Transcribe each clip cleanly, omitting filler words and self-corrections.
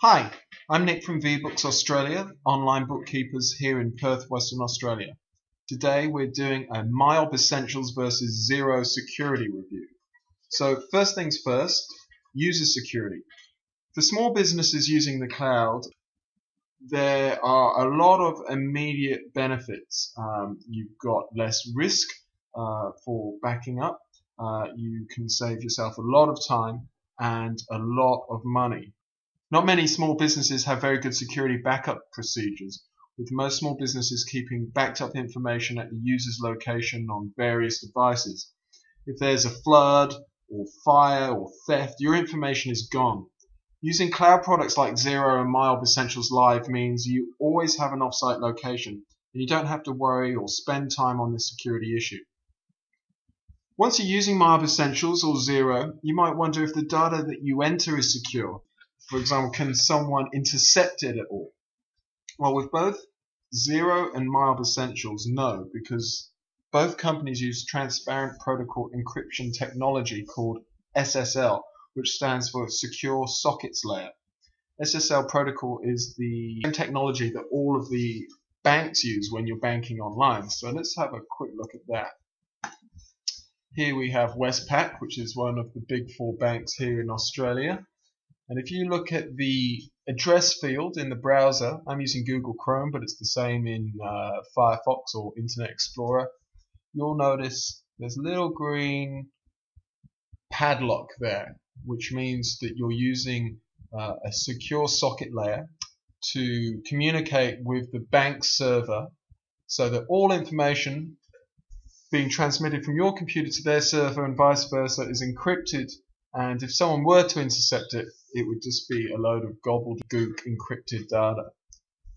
Hi, I'm Nick from VBooks Australia, online bookkeepers here in Perth, Western Australia. Today we're doing a MYOB Essentials versus Xero security review. So first things first, user security. For small businesses using the cloud, there are a lot of immediate benefits. You've got less risk for backing up. You can save yourself a lot of time and a lot of money. Not many small businesses have very good security backup procedures, with most small businesses keeping backed up information at the user's location on various devices. If there's a flood or fire or theft, your information is gone. Using cloud products like Xero and MYOB Essentials Live means you always have an offsite location, and you don't have to worry or spend time on this security issue. Once you're using MYOB Essentials or Xero, you might wonder if the data that you enter is secure. For example, can someone intercept it at all? Well, with both Xero and MYOB Essentials, no, because both companies use transparent protocol encryption technology called SSL, which stands for Secure Sockets Layer. SSL protocol is the technology that all of the banks use when you're banking online. So let's have a quick look at that. Here we have Westpac, which is one of the big four banks here in Australia. And if you look at the address field in the browser, I'm using Google Chrome, but it's the same in Firefox or Internet Explorer, you'll notice there's a little green padlock there, which means that you're using a secure socket layer to communicate with the bank server so that all information being transmitted from your computer to their server and vice versa is encrypted, and if someone were to intercept it, it would just be a load of gobbledygook encrypted data.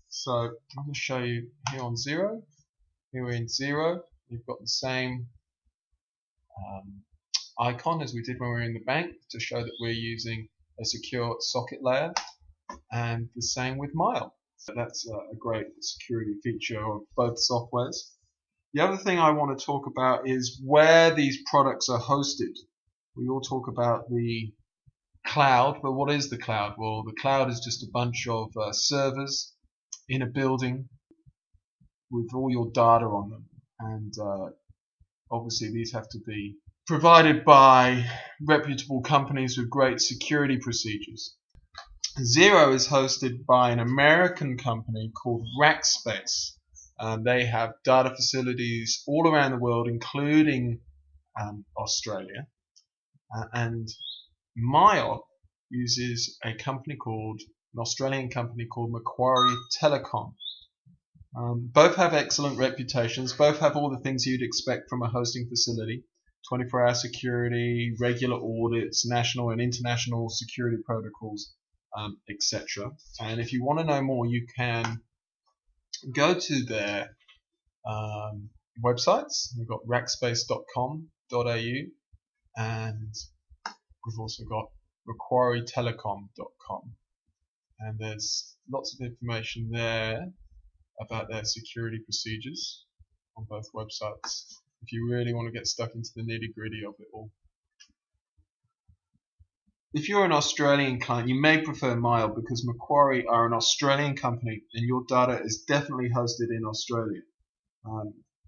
So I'm going to show you here on Xero. Here we're in Xero. We've got the same icon as we did when we were in the bank to show that we're using a secure socket layer, and the same with MYOB. That's a great security feature of both softwares. The other thing I want to talk about is where these products are hosted. We all talk about the cloud, but what is the cloud? Well, the cloud is just a bunch of servers in a building with all your data on them, and obviously these have to be provided by reputable companies with great security procedures. Xero is hosted by an American company called Rackspace. They have data facilities all around the world, including Australia, and MYOB uses an Australian company called Macquarie Telecom. Both have excellent reputations, both have all the things you'd expect from a hosting facility: 24-hour security, regular audits, national and international security protocols, etc. And if you want to know more, you can go to their websites. We've got rackspace.com.au, and we've also got macquarietelecom.com, and there's lots of information there about their security procedures on both websites if you really want to get stuck into the nitty-gritty of it all. If you're an Australian client, you may prefer MYOB because Macquarie are an Australian company and your data is definitely hosted in Australia.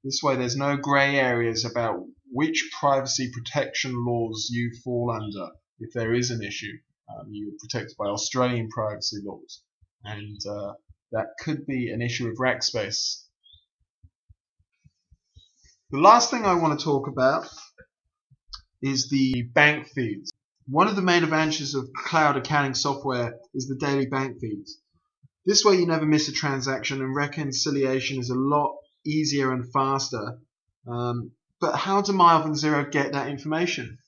This way there's no grey areas about which privacy protection laws you fall under. If there is an issue, you're protected by Australian privacy laws, and that could be an issue with Rackspace. The last thing I want to talk about is the bank feeds. One of the main advantages of cloud accounting software is the daily bank feeds. This way you never miss a transaction, and reconciliation is a lot easier and faster. But how do MYOB and Xero get that information?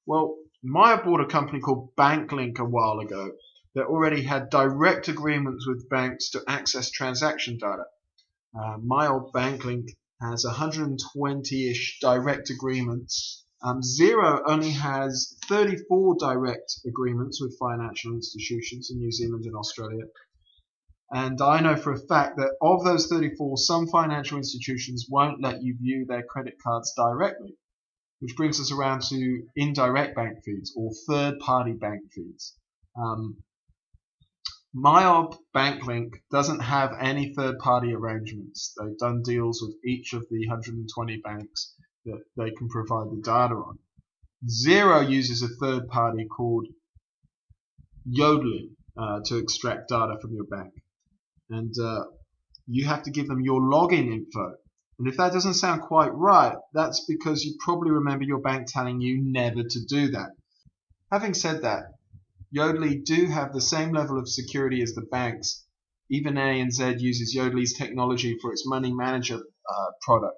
Well, MYOB bought a company called BankLink a while ago that already had direct agreements with banks to access transaction data. MYOB BankLink has 120-ish direct agreements. Xero only has 34 direct agreements with financial institutions in New Zealand and Australia. And I know for a fact that of those 34, some financial institutions won't let you view their credit cards directly, which brings us around to indirect bank feeds or third-party bank feeds. MYOB Banklink doesn't have any third-party arrangements. They've done deals with each of the 120 banks that they can provide the data on. Xero uses a third party called MYOB to extract data from your bank. And you have to give them your login info. And if that doesn't sound quite right, that's because you probably remember your bank telling you never to do that. Having said that, MYOB do have the same level of security as the banks. Even ANZ uses MYOB's technology for its money manager product.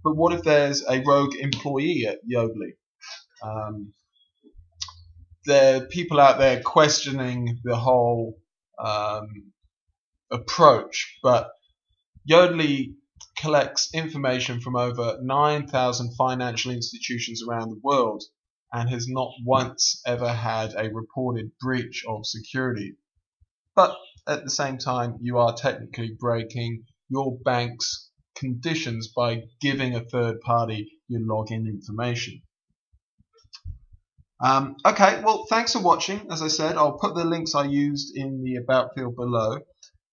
But what if there's a rogue employee at MYOB? There are people out there questioning the whole approach, but MYOB collects information from over 9,000 financial institutions around the world and has not once ever had a reported breach of security. But at the same time, you are technically breaking your bank's conditions by giving a third party your login information. Okay, well, thanks for watching. As I said, I'll put the links I used in the About field below.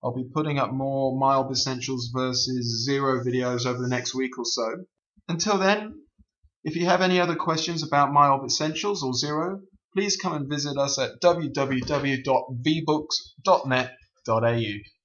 I'll be putting up more MYOB Essentials versus Xero videos over the next week or so. Until then, if you have any other questions about MYOB Essentials or Xero, please come and visit us at www.vbooks.net.au.